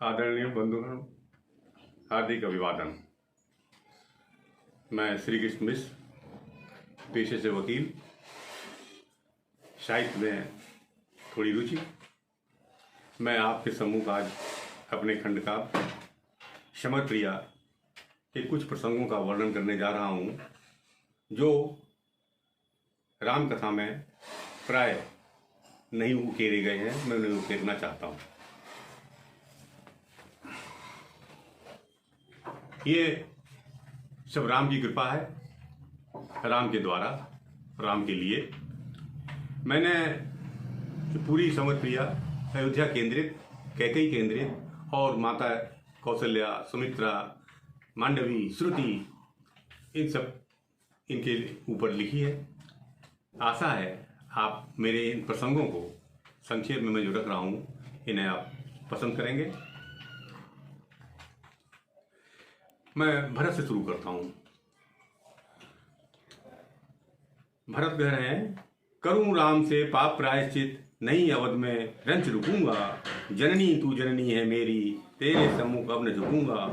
आदरणीय बंधुगण, हार्दिक अभिवादन। मैं श्री कृष्ण मिश्र, पेशे से वकील, साहित्य में थोड़ी रुचि। मैं आपके सम्मुख आज अपने खंड का शमर प्रिया के कुछ प्रसंगों का वर्णन करने जा रहा हूँ, जो राम कथा में प्राय नहीं उकेरे गए हैं। मैं उन्हें उकेरना चाहता हूँ। ये सब राम की कृपा है, राम के द्वारा, राम के लिए। मैंने पूरी समर प्रिया अयोध्या केंद्रित, कैकेयी केंद्रित और माता कौशल्या, सुमित्रा, मांडवी, श्रुति, इन सब इनके ऊपर लिखी है। आशा है आप मेरे इन प्रसंगों को, संक्षेप में मैं जो रख रहा हूँ, इन्हें आप पसंद करेंगे। मैं भरत से शुरू करता हूँ। भरत कह रहे हैं, करूँ राम से पाप प्रायश्चित, नहीं अवध में रंच रुकूंगा। जननी तू जननी है मेरी, तेरे सम्मुख अब न झुकूंगा।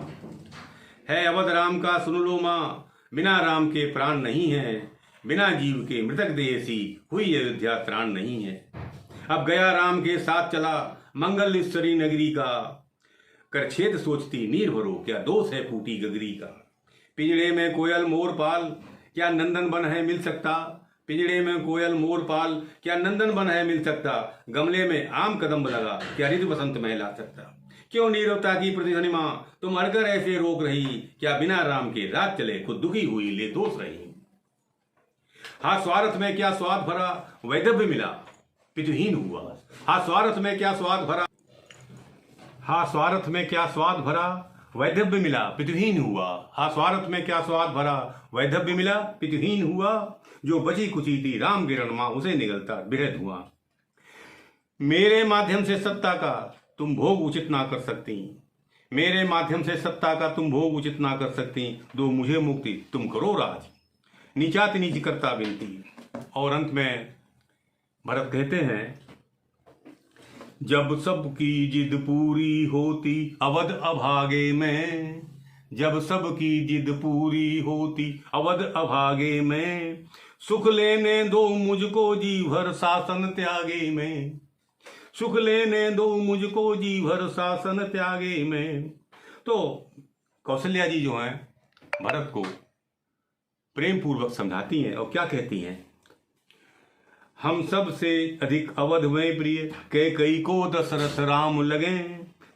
है अवध राम का सुन लो माँ, बिना राम के प्राण नहीं है। बिना जीव के मृतक देसी, हुई अयोध्या त्राण नहीं है। अब गया राम के साथ चला, मंगलेश्वरी नगरी का। कर छेद सोचती नीर भरो, क्या दोष है फूटी गगरी का। पिंजड़े में कोयल मोर पाल, क्या नंदन बन है मिल सकता। पिंजड़े में कोयल मोर पाल, क्या नंदन बन है मिल सकता। गमले में आम कदम्ब लगा, क्या ऋतु बसंत में ला सकता। क्यों नीरवता की प्रतिध्वनिमा, तुम अड़कर ऐसे रोक रही। क्या बिना राम के रात चले, खुद दुखी हुई ले दोष रही। हाँ स्वार्थ में क्या स्वाद भरा, वैधव्य मिला पितुहीन हुआ। हाँ स्वार्थ में क्या स्वाद भरा, हाँ स्वार्थ में क्या स्वाद भरा, वैधव्य मिला पितुहीन हुआ। हाँ स्वार्थ में क्या स्वाद भरा, वैधव्य मिला पितुहीन हुआ। जो बची कुची थी राम गिरण मां, उसे निगलता बिरह धुआं। मेरे माध्यम से सत्ता का तुम भोग उचित ना कर सकती। मेरे माध्यम से सत्ता का तुम भोग उचित ना कर सकती। दो मुझे मुक्ति तुम करो राज, नीचाति नीच करता विनती। और अंत में भरत कहते हैं, जब सबकी जिद पूरी होती अवध अभागे में। जब सबकी जिद पूरी होती अवध अभागे में। सुख लेने दो मुझको जी भर शासन त्यागे में। सुख लेने दो मुझको जी भर शासन त्यागे में। तो कौशल्या जी जो हैं, भरत को प्रेम पूर्वक समझाती हैं और क्या कहती हैं, हम सब से अधिक अवध में प्रिय कैकेयी को दशरथ राम लगे।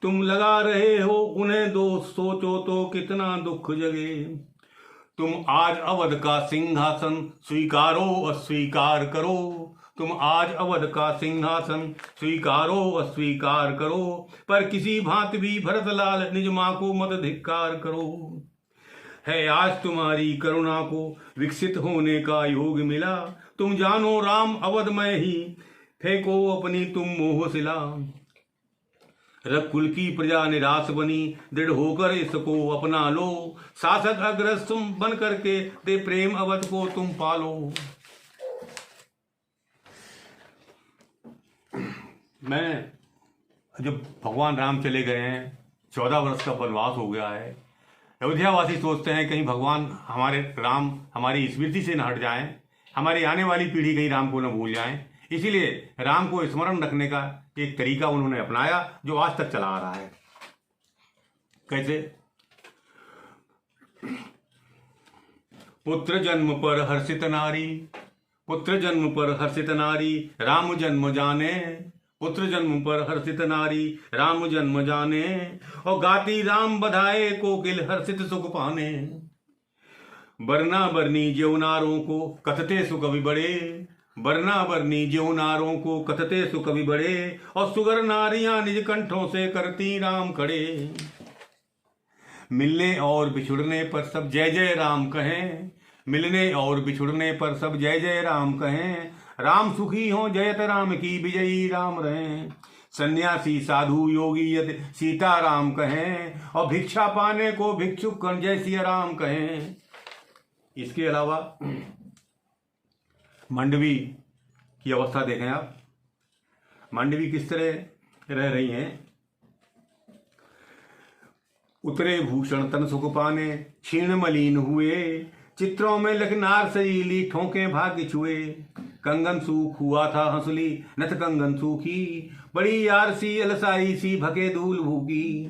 तुम लगा रहे हो उन्हें दोष, सोचो तो कितना दुख जगे। तुम आज अवध का सिंहासन स्वीकारो अस्वीकार करो। तुम आज अवध का सिंहासन स्वीकारो अस्वीकार करो। पर किसी भांति भी भरत लाल निज मां को मत धिक्कार करो। है आज तुम्हारी करुणा को विकसित होने का योग मिला। तुम जानो राम अवध में ही, फेंको अपनी तुम मोहशिला। रघुकुल की प्रजा निराश बनी, दृढ़ होकर इसको अपना लो। शासक अग्रज तुम बन करके दे प्रेम अवध को तुम पालो। मैं जब भगवान राम चले गए हैं, 14 वर्ष का वनवास हो गया है, अयोध्यावासी सोचते हैं कहीं भगवान हमारे राम हमारी स्मृति से न हट जाएं, हमारी आने वाली पीढ़ी कहीं राम को न भूल जाएं। इसीलिए राम को स्मरण रखने का एक तरीका उन्होंने अपनाया, जो आज तक चला आ रहा है। कैसे? पुत्र जन्म पर हर्षित नारी, पुत्र जन्म पर हर्षित नारी, राम जन्म जाने। पुत्र जन्म पर हर्षित नारी, राम जन्म जाने। और गाती राम बधाए कोकिल, हर्षित सुख पाने। बरना बरनी ज्योनारों को कथते सुख भी बड़े। बरना बरनी ज्योनारों को कथते सुख भी बड़े। और सुगर नारियां निज कंठों से करती राम खड़े। मिलने और बिछुड़ने पर सब जय जय राम कहें। मिलने और बिछुड़ने पर सब जय जय राम कहें। राम सुखी हो जयत राम की, विजयी राम रहें। सन्यासी साधु योगी यत सीता राम कहें। और भिक्षा पाने को भिक्षुक कण जय सिया राम कहें। इसके अलावा मांडवी की अवस्था देखें आप। मांडवी किस तरह रह रही हैं। उतरे भूषण तन सुख पाने क्षीण मलिन हुए, चित्रों में लखनार सजीली ठोंके भाग्य छुए। कंगन सूख हुआ था हंसली नथ कंगन सूखी, बड़ी यार सी अलसाई सी भके धूल भूकी।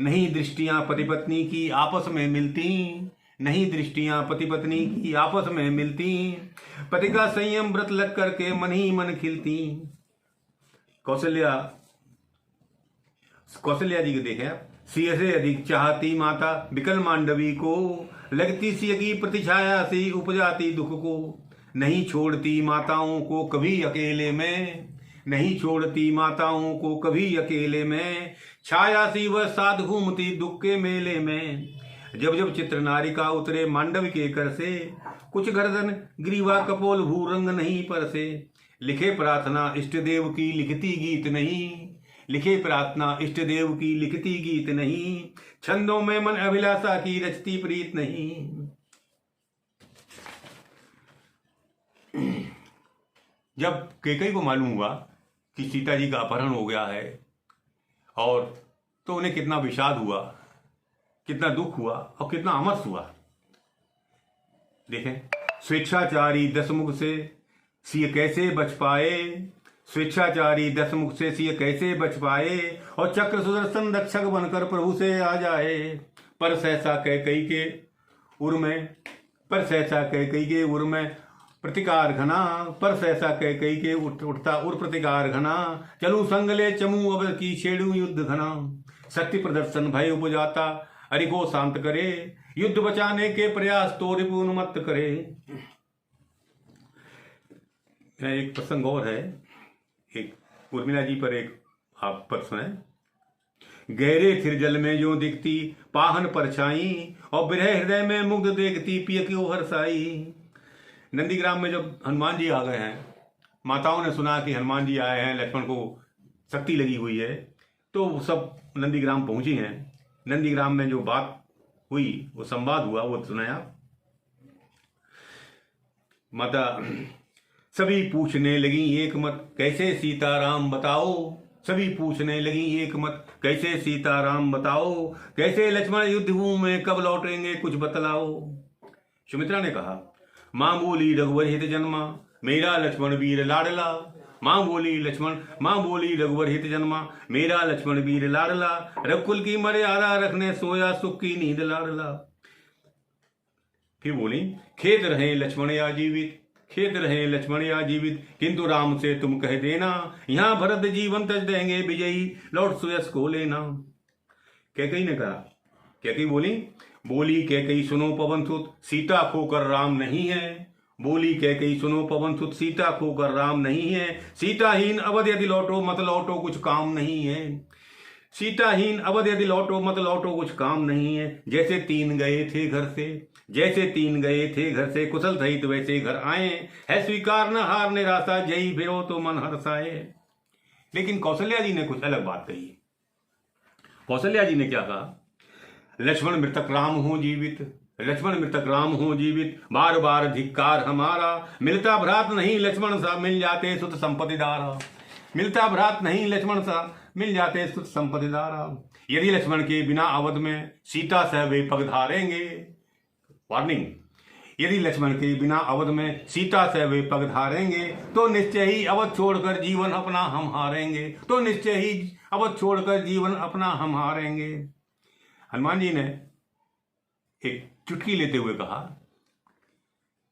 नहीं दृष्टियां पति पत्नी की आपस में मिलती, नहीं दृष्टियां पति पत्नी की आपस में मिलती, पति का संयम व्रत लग करके मन ही मन खिलती। कौशल्या जी को देखें आप। सिय से अधिक चाहती माता विकल मांडवी को, लगती सिय की प्रतिछाया सी उपजाती दुख को। नहीं छोड़ती माताओं को कभी अकेले में, नहीं छोड़ती माताओं को कभी अकेले में, छाया सी वह साथ घूमती दुख के मेले में। जब जब चित्र नारिका उतरे मांडव के कर से, कुछ गर्दन ग्रीवा कपोल भूरंग नहीं पर से। लिखे प्रार्थना इष्ट देव की लिखती गीत नहीं, लिखे प्रार्थना इष्ट देव की लिखती गीत नहीं, छंदों में मन अभिलाषा की रचती प्रीत नहीं। जब कैकेयी को मालूम हुआ कि सीता जी का अपहरण हो गया है, और तो उन्हें कितना विषाद हुआ, कितना दुख हुआ और कितना अमर्ष हुआ। देखें, स्वेच्छाचारी दशमुख से सिय कैसे बच पाए, स्वेच्छाचारी दशमुख से सिय कैसे बच पाए, और चक्र सुदर्शन रक्षक बनकर प्रभु से आ जाए। पर सहसा कैकेयी के उर में, पर सहसा कैकेयी के उर में प्रतिकार घना, पर सहसा कैकेयी के उठता उर प्रतिकार घना। चलूं संग ले चमू अब की छेड़ू युद्ध घना, शक्ति प्रदर्शन भय उपजाता हरि को शांत करे, युद्ध बचाने के प्रयास तो रिपु उन्मत्त करे। एक प्रसंग और है, एक उर्मिला जी पर एक आप पर सुने। गहरे थिर जल में जो दिखती पाहन परछाई, और विरह हृदय में मुग्ध देखती पिय की हरसाई। नंदीग्राम में जब हनुमान जी आ गए हैं, माताओं ने सुना कि हनुमान जी आए हैं, लक्ष्मण को शक्ति लगी हुई है, तो सब नंदीग्राम पहुंची हैं। नंदीग्राम में जो बात हुई, वो संवाद हुआ, वो सुनाया। माता सभी पूछने लगी एक मत, कैसे सीताराम बताओ। सभी पूछने लगी एक मत, कैसे सीताराम बताओ। कैसे लक्ष्मण युद्ध भूमि में कब लौटेंगे कुछ बतलाओ। सुमित्रा ने कहा, मां बोली रघुवर हित जन्मा, मेरा लक्ष्मण वीर लाडला। मां बोली रघुवर हित जन्मा, मेरा लक्ष्मण वीर लाडला। रघुकुल की मर्यादा रखने सोया सुख की नींद लाडला। फिर बोली, खेत रहे लक्ष्मण या जीवित, खेत रहे लक्ष्मण या जीवित, किंतु राम से तुम कह देना, यहां भरत जीवन तज देंगे विजयी, लौट सुयस को लेना। कैकेयी ने कहा, कैकेयी बोली कैकेयी सुनो पवन सुत, सीता खोकर राम नहीं है। बोली कैकेयी सुनो पवन सुत, सीता खोकर राम नहीं है। सीताहीन अवध यदि लौटो मत लौटो कुछ काम नहीं है। सीताहीन अवध यदि लौटो मत लौटो कुछ काम नहीं है। जैसे तीन गए थे घर से, जैसे तीन गए थे घर से, कुशल सहित वैसे घर आए। है स्वीकार न हार निराशा, जई फिरो तो मन हर्षाए। लेकिन कौशल्या जी ने कुछ अलग बात कही। कौशल्या जी ने क्या कहा, लक्ष्मण मृतक राम हो जीवित, लक्ष्मण मृतक राम हो जीवित, बार बार धिक्कार हमारा। मिलता भ्रात नहीं लक्ष्मण सा, मिल जाते सुत संपत्ति दारा। मिलता भ्रात नहीं लक्ष्मण सा, मिल जाते सुत संपत्ति दारा। यदि लक्ष्मण के बिना अवध में सीता सह वे पग धारेंगे, वार्निंग, यदि लक्ष्मण के बिना अवध में सीता से वे पग धारेंगे, तो निश्चय ही अवध छोड़कर जीवन अपना हम हारेंगे, तो निश्चय ही अवध छोड़कर जीवन अपना हम हारेंगे। हनुमान जी ने एक चुटकी लेते हुए कहा,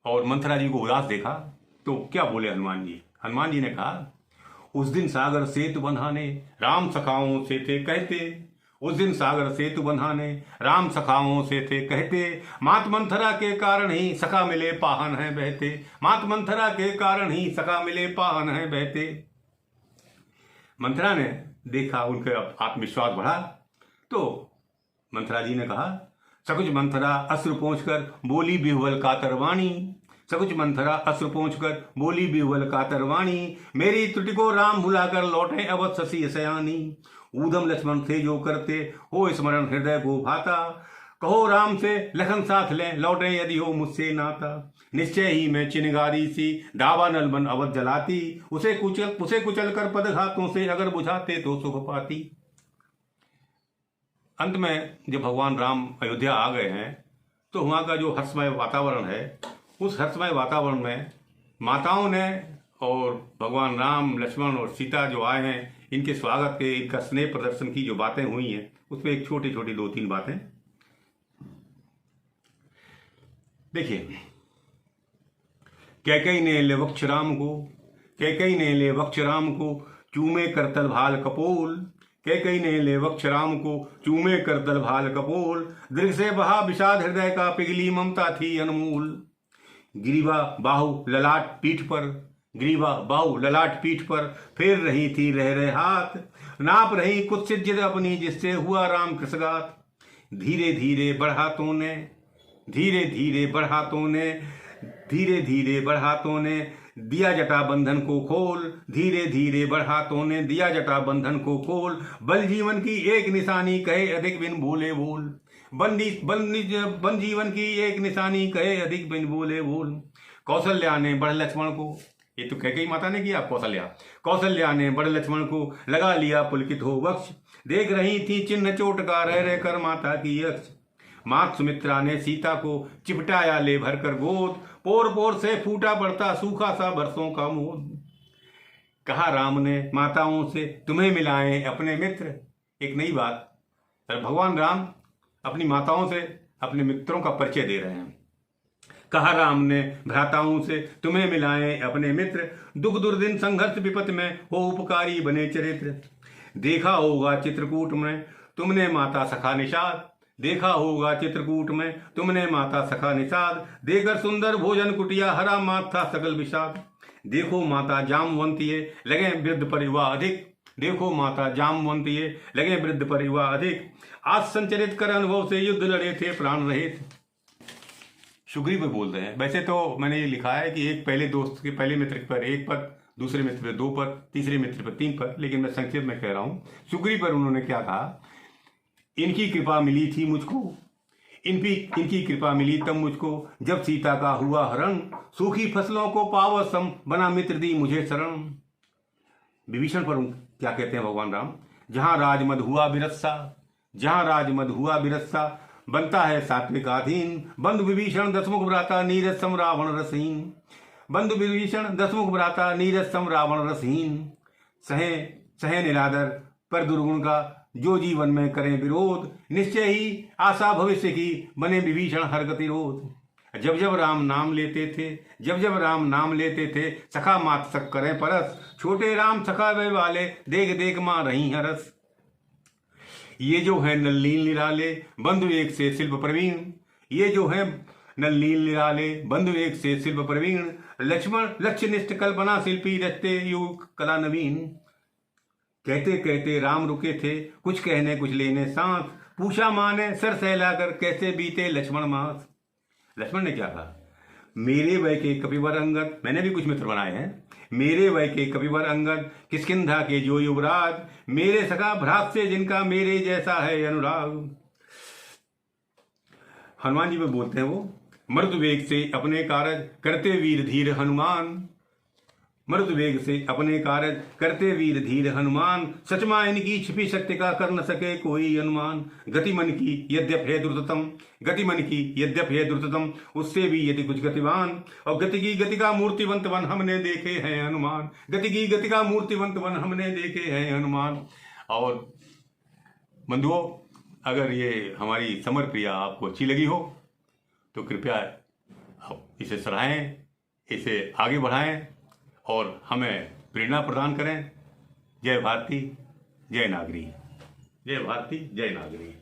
और मंथरा जी को उदास देखा, तो क्या बोले हनुमान जी। हनुमान जी ने कहा, उस दिन सागर सेतु बंधाने राम सखाओं से थे कहते, उस दिन सागर सेतु बंधाने राम सखाओं से थे कहते। मात मंथरा के कारण ही सखा मिले पाहन है बहते, मात मंथरा के कारण ही सखा मिले पाहन है बहते। मंथरा ने देखा, उनका आत्मविश्वास बढ़ा, तो मंथरा जी ने कहा, सकुच मंथरा अश्रु पोंछकर बोली बिहुबल कातरवाणी। सकुच मंथरा अश्रु पोंछकर बोली बिहुबल कातरवाणी। मेरी त्रुटि को राम भुलाकर लौटे अवध शशि सयानी। ऊधम लक्ष्मण थे जो करते हो स्मरण हृदय को भाता। कहो राम से लखन साथ लें लौटे यदि हो मुझसे नाता। निश्चय ही मैं चिनगारी सी दावा नलबन अवध जलाती। उसे कुचल कर पदघातों से अगर बुझाते तो सुख पाती। अंत में जब भगवान राम अयोध्या आ गए हैं तो वहाँ का जो हर्षमय वातावरण है, उस हर्षमय वातावरण में माताओं ने और भगवान राम, लक्ष्मण और सीता जो आए हैं, इनके स्वागत के, इनका स्नेह प्रदर्शन की जो बातें हुई हैं, उसमें एक छोटी छोटी 2-3 बातें देखिए। कैकई ने ले वक्ष राम को, कैकई ने ले वक्ष राम को, चूमे कर तल भाल कपोल। कैकई ने ले वक्ष राम को, चूमे कर तल भाल कपोल। दृढ़ से बहा विषाद हृदय का, पिघली ममता थी अनमोल। ग्रीवा बाहु ललाट पीठ पर, ग्रीवा बाहु ललाट पीठ पर, फेर रही थी रह रहे हाथ। नाप रही कुत्सित जिद अपनी, जिससे हुआ राम कृषगात। धीरे धीरे बढ़ातों ने, धीरे धीरे बढ़ातों ने, धीरे धीरे बढ़ातों ने दिया जटा बंधन को खोल। धीरे धीरे बढ़ातों ने दिया जटा बंधन को खोल। बल जीवन की एक निशानी, कहे अधिक बिन बोले बोल। बन जीवन की एक निशानी, कहे अधिक बिन बोले बोल। कौशल्या ने बढ़ लक्ष्मण को, ये तो कैकेयी माता ने किया, कौशल्या ने बढ़ लक्ष्मण को, लगा लिया पुलकित हो वक्ष। देख रही थी चिन्ह चोट का, रह रह कर माता की अक्ष। मात सुमित्रा ने सीता को चिपटाया ले भर कर गोद। पोर पोर से फूटा पड़ता सूखा सा बरसों का मोद। कहा राम ने माताओं से, तुम्हें मिलाएं अपने मित्र। एक नई बात, भगवान राम अपनी माताओं से अपने मित्रों का परिचय दे रहे हैं। कहा राम ने भ्राताओं से, तुम्हें मिलाएं अपने मित्र। दुख दुर्दिन संघर्ष विपत्ति में हो उपकारी बने चरित्र। देखा होगा चित्रकूट में तुमने माता सखा निषाद। देखा होगा चित्रकूट में तुमने माता सखा निषाद। देकर सुंदर भोजन कुटिया, हरा मात था सकल विषाद। देखो माता जामवंतिये, लगे वृद्ध परिवार अधिक। देखो माता जामवंतिये, लगे वृद्ध परिवार अधिक। आज संचरित कर अनुभव से युद्ध लड़े थे प्राण रहित। सुग्रीव बोल रहे हैं। वैसे तो मैंने ये लिखा है कि एक पहले दोस्त के, पहले मित्र पर 1 पद, दूसरे मित्र पर 2 पद, तीसरे मित्र पर 3 पद, लेकिन मैं संक्षेप में कह रहा हूं। सुग्रीव पर उन्होंने क्या कहा, इनकी कृपा मिली थी मुझको, इनकी कृपा मिली तब मुझको, जब सीता का हुआ हरण। सूखी फसलों को पावसम बना मित्र दी मुझे शरण। विभीषण पर क्या कहते हैं भगवान राम, जहां राजमद हुआ बिरस्सा, जहां राजमद हुआ बिरस्सा, बनता है सात्विक अधीन। बंधु विभीषण दशमुख भ्राता, नीरज सम रावण रसहीन। बंधु विभीषण दशमुख भ्राता, नीरज सम रावण रसहीन। सहे निरादर पर दुर्गुण का, जो जीवन में करें विरोध। निश्चय ही आशा भविष्य की, बने विभीषण हर गतिरोध। जब जब राम नाम लेते थे, जब जब राम नाम लेते थे, सखा मात सक करें परस। छोटे राम सखा वे वाले, देख देख मां रही हरस। ये जो है नलनील निराले, बंधु एक से शिल्प प्रवीण। ये जो है नलनील निराले, बंधु एक से शिल्प प्रवीण। लक्ष्मण लक्ष्य निष्ठ कल्पना शिल्पी, रचते युग कला नवीन। कहते कहते राम रुके थे, कुछ कहने कुछ लेने सांस। पूछा मां ने सर सहलाकर, कैसे बीते लक्ष्मण मास। लक्ष्मण ने क्या कहा, मेरे वय के कपिवर अंगद, मैंने भी कुछ मित्र बनाए हैं। मेरे वय के कपिवर अंगद, किष्किंधा के जो युवराज। मेरे सखा भ्रात से जिनका मेरे जैसा है अनुराग। हनुमान जी में बोलते हैं वो, मृदु वेग से अपने कारज करते वीर धीर हनुमान। मृदु वेग से अपने कार्य करते वीर धीर हनुमान। सचमा इनकी छिपी शक्ति का कर न सके कोई अनुमान। गति मन की यद्यप है द्रुततम, गति मन की यद्यप है द्रुततम, उससे भी यदि कुछ गतिवान। और गति की गति का मूर्तिवंत वन हमने देखे हैं हनुमान। गति की गति का मूर्तिवंत वन हमने देखे हैं हनुमान। और बंधुओं, अगर ये हमारी समर प्रिया आपको अच्छी लगी हो तो कृपया इसे सराहें, इसे आगे बढ़ाएं और हमें प्रेरणा प्रदान करें। जय भारती, जय नागरी। जय भारती, जय नागरी।